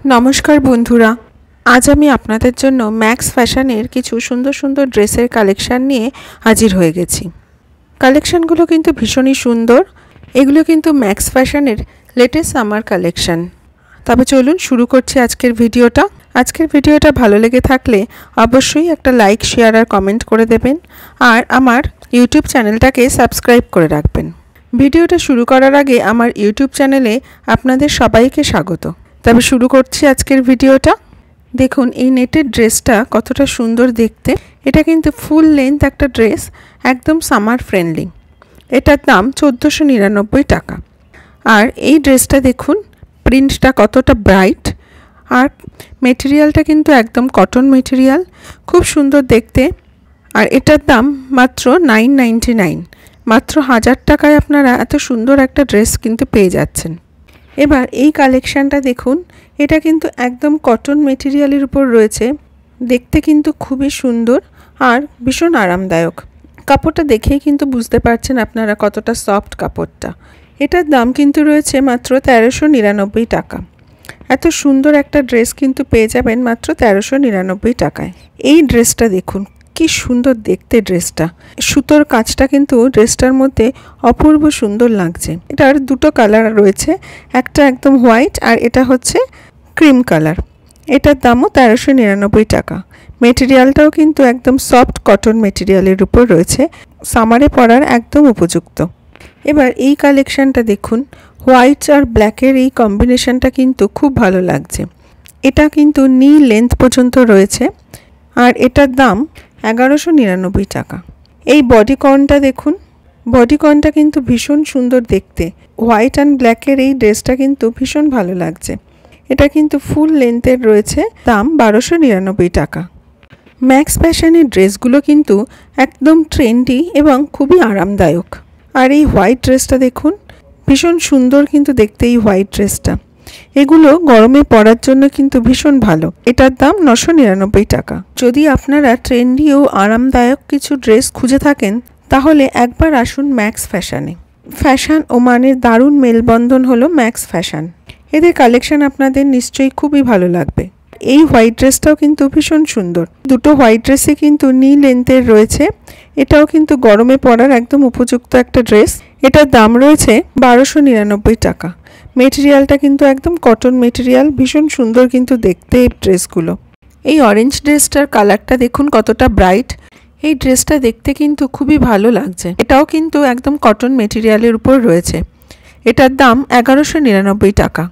नमस्कार बंधुरा आज आमी आपनादेर जोन्नो मैक्स फैशनेर किछु सुंदर सुंदर ड्रेसের कालेक्शन निये हाजिर हये गेছি। कालेक्शनगुलो किन्तु भीषणই सुंदर। एगुलो किन्तु मैक्स फैशनेर लेटेस्ट सामार कालेक्शन। तबे चलुन शुरू करछि आजकेर भिडियोटा। आजकेर भिडियोटा भालो लेगे थाकले अवश्यई एकटा लाइक शेयर और कमेंट करे देबेन और आमार यूट्यूब चैनलटाके सबस्क्राइब करे राखबेन। भिडियोटा शुरू करार आगे आमार यूट्यूब चैनेले आपनादेर सबाइके स्वागत। तबे शुरू करछि आजकेर भिडियोटा। देखुन এই নেটের ড্রেসটা কতটা সুন্দর দেখতে। এটা কিন্তু ফুল লেন্থ একটা ড্রেস, একদম সামার ফ্রেন্ডলি। এটার দাম 1499 টাকা। আর এই ড্রেসটা দেখুন প্রিন্টটা কতটা ব্রাইট আর মেটেরিয়ালটা কিন্তু একদম কটন মেটেরিয়াল, খুব সুন্দর দেখতে। আর এটার দাম মাত্র 999। মাত্র 1000 টাকায় আপনারা এত সুন্দর একটা ড্রেস কিন্তু পেয়ে যাচ্ছেন। এবার এই কালেকশনটা দেখুন, এটা কিন্তু একদম কটন মেটেরিয়ালের উপর রয়েছে। দেখতে কিন্তু খুবই সুন্দর আর ভীষণ আরামদায়ক। কাপড়টা দেখেই কিন্তু বুঝতে পারছেন আপনারা কতটা সফট কাপড়টা। এটার দাম কিন্তু রয়েছে মাত্র 1399 টাকা। এত সুন্দর একটা ড্রেস কিন্তু পেয়ে যাবেন মাত্র 1399 টাকায়। এই ড্রেসটা দেখুন কি সুন্দর দেখতে ড্রেসটা। সুতোর কাজটা কিন্তু ড্রেসটার মধ্যে অপূর্ব সুন্দর লাগছে। এটার দুটো কালার রয়েছে, একটা একদম হোয়াইট আর এটা হচ্ছে ক্রিম কালার। এটার দামও 1399 টাকা। মেটেরিয়ালটাও কিন্তু একদম সফট কটন মেটেরিয়ালের উপর রয়েছে, সামারে পরার একদম উপযুক্ত। এবার এই কালেকশনটা দেখুন, হোয়াইট আর ব্ল্যাকের এই কম্বিনেশনটা কিন্তু খুব ভালো লাগছে। এটা কিন্তু নি লেন্থ পর্যন্ত রয়েছে আর এটার দাম 1199 টাকা। এই বডিকনটা দেখুন, বডিকনটা কিন্তু ভীষণ সুন্দর দেখতে। হোয়াইট অ্যান্ড ব্ল্যাকের এই ড্রেসটা কিন্তু ভীষণ ভালো লাগছে। এটা কিন্তু ফুল লেন্থের রয়েছে, দাম 1299 টাকা। ম্যাক্স ফ্যাশনের ড্রেসগুলো কিন্তু একদম ট্রেন্ডি এবং খুবই আরামদায়ক। আর এই হোয়াইট ড্রেসটা দেখুন ভীষণ সুন্দর কিন্তু দেখতে এই হোয়াইট ড্রেসটা। এগুলো গরমে পরার জন্য কিন্তু ভীষণ ভালো। এটার দাম 999 টাকা। যদি আপনারা ট্রেন্ডি ও আরামদায়ক কিছু ড্রেস খুঁজে থাকেন তাহলে একবার আসুন ম্যাক্স ফ্যাশনে। ফ্যাশন ও মানের দারুণ মেলবন্ধন হলো ম্যাক্স ফ্যাশন। এদের কালেকশন আপনাদের নিশ্চয়ই খুবই ভালো লাগবে। এই হোয়াইট ড্রেসটাও কিন্তু ভীষণ সুন্দর। দুটো হোয়াইট ড্রেসে কিন্তু নি লেন্থের রয়েছে। এটাও কিন্তু গরমে পরার একদম উপযুক্ত একটা ড্রেস। এটার দাম রয়েছে 1299 টাকা। মেটেরিয়ালটা কিন্তু একদম কটন মেটেরিয়াল, ভীষণ সুন্দর কিন্তু দেখতে এই ড্রেসগুলো। এই অরেঞ্জ ড্রেসটার কালারটা দেখুন কতটা ব্রাইট। এই ড্রেসটা দেখতে কিন্তু খুবই ভালো লাগছে। এটাও কিন্তু একদম কটন মেটেরিয়ালের উপর রয়েছে। এটার দাম 1199 টাকা।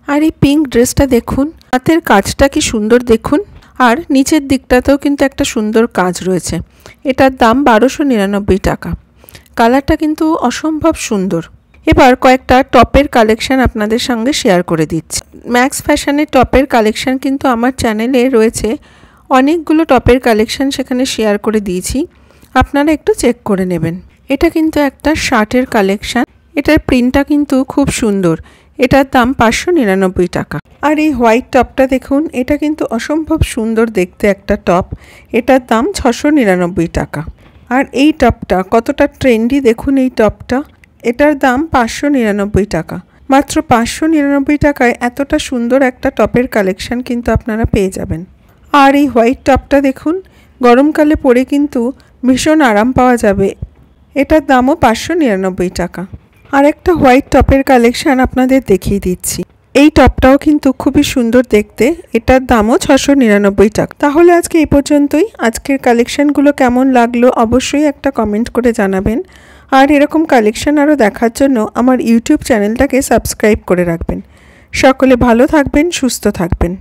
আর এই পিঙ্ক ড্রেসটা দেখুন, হাতের কাজটা কি সুন্দর দেখুন। আর নিচের দিকটাতেও কিন্তু একটা সুন্দর কাজ রয়েছে। এটার দাম 1299 টাকা। কালারটা কিন্তু অসম্ভব সুন্দর। এবার কয়েকটা টপের কালেকশন আপনাদের সঙ্গে শেয়ার করে দিচ্ছি। ম্যাক্স ফ্যাশনের টপের কালেকশন কিন্তু আমার চ্যানেলে রয়েছে, অনেকগুলো টপের কালেকশন সেখানে শেয়ার করে দিয়েছি, আপনারা একটু চেক করে নেবেন। এটা কিন্তু একটা শার্টের কালেকশন। এটার প্রিন্টটা কিন্তু খুব সুন্দর। এটার দাম 599 টাকা। আর এই হোয়াইট টপটা দেখুন, এটা কিন্তু অসম্ভব সুন্দর দেখতে একটা টপ। এটার দাম 699 টাকা। আর এই টপটা কতটা ট্রেন্ডি দেখুন এই টপটা। এটার দাম 599 টাকা। মাত্র 599 টাকায় এতটা সুন্দর একটা টপের কালেকশন কিন্তু আপনারা পেয়ে যাবেন। আর এই হোয়াইট টপটা দেখুন, গরমকালে পরে কিন্তু ভীষণ আরাম পাওয়া যাবে। এটার দামও 599 টাকা। আর একটা হোয়াইট টপের কালেকশন আপনাদের দেখিয়ে দিচ্ছি। এই টপটাও কিন্তু খুবই সুন্দর দেখতে। এটার দামও 699 টাকা। তাহলে আজকে এই পর্যন্তই। আজকের কালেকশনগুলো কেমন লাগলো অবশ্যই একটা কমেন্ট করে জানাবেন। আর এরকম কালেকশন আরও দেখার জন্য আমার ইউটিউব চ্যানেলটাকে সাবস্ক্রাইব করে রাখবেন। সকলে ভালো থাকবেন, সুস্থ থাকবেন।